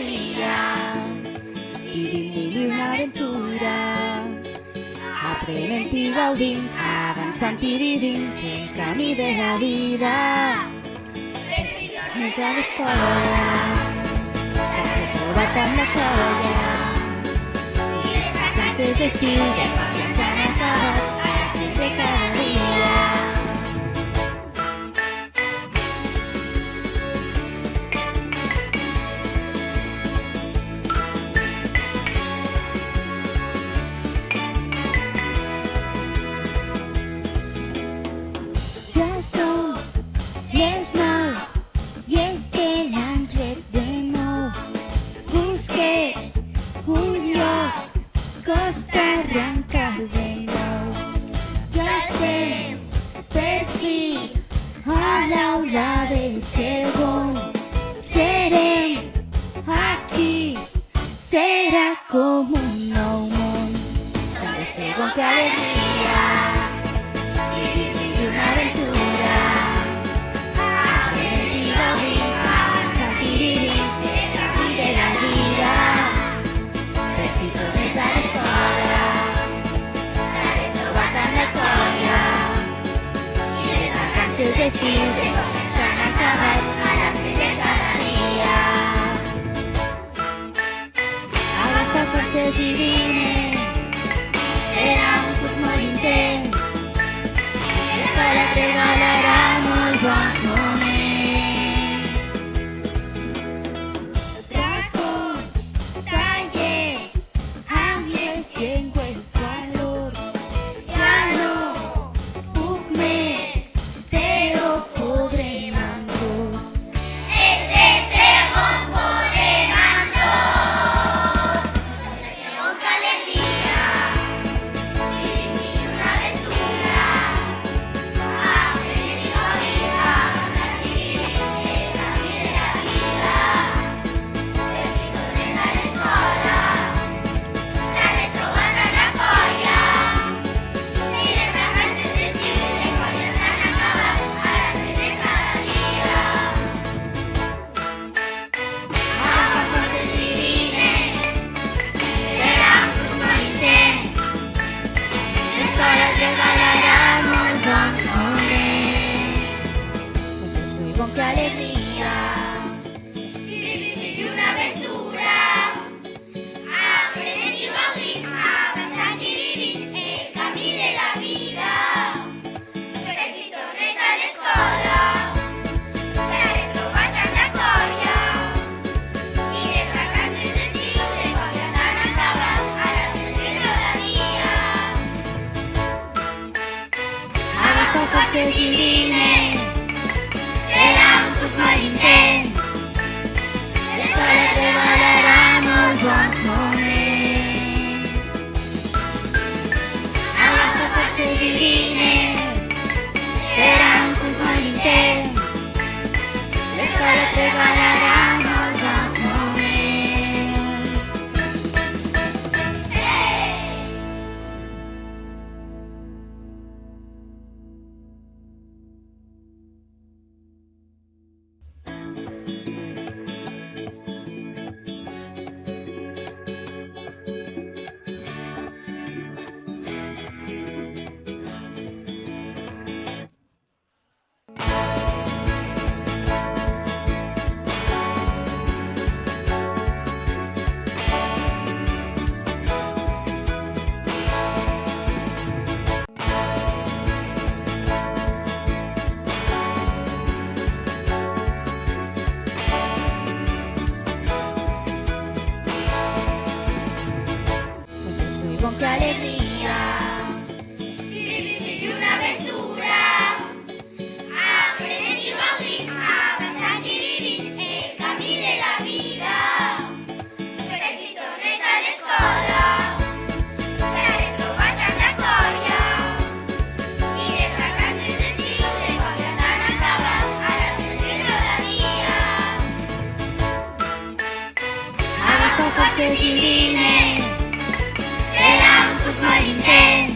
día. Vivim mil i una aventura, aprenent i gaudint, avançant i vivint el camí de la vida. Més a l'escola, he trobat amb la colla, i les vacances d'estiu ja s'han acabat, ara aprendre cada dia. Costa arrencar de nou. Ja estem per fi a l'aula de segon. Serem aquí, serà com un nou món. Som de segon, que alegria, vivim una aventura, aprenent i gaudint, avançant i vivint el camí de la vida. Per fi tornes a l'escola, l'he trobat amb la colla, i les vacances d'estiu de com s'han acabat, ara aprendre cada dia. Agafa forces i vine, serà un curs molt intens, l'escola et regalarà molts bons moments. Racons, tallers, angles, llengües, valors. Ja no puc més, però podrem amb tot. És de segon, podrem amb tot. És de segon, que alegria, vivim una aventura, aprenent i gaudint, avançant i vivint el camí de la vida. Per fi tornes a l'escola, l'he trobat amb la colla, i les vacances d'estiu de quan ja s'han acabat, ara aprendre cada dia. Agafa forces i vine, serà un curs molt intens, l'escola et regalarà molts bons moments. Som de segon, que alegria, vivim una aventura, aprenent i gaudint, avançant i vivint el camí de la vida. Per fi tornes a l'escola, l'he trobat amb la colla, i les vacances d'estiu de quan ja s'han acabat, ara aprendre cada dia. Agafa forces i vine, serà un curs molt intens, l'escola et regalarà molts bons moments. Agafa forces i vine, serà un curs molt intens, l'escola et regalarà molts bons moments. Som de segon, que alegria, vivim una aventura, aprenent i gaudint, avançant i vivint el camí de la vida. Per fi tornes a l'escola, l'he trobat amb la colla, i les vacances d'estiu de quan ja s'han acabat, ara aprendre cada dia. Agafa forces i vine, serà un curs molt intens,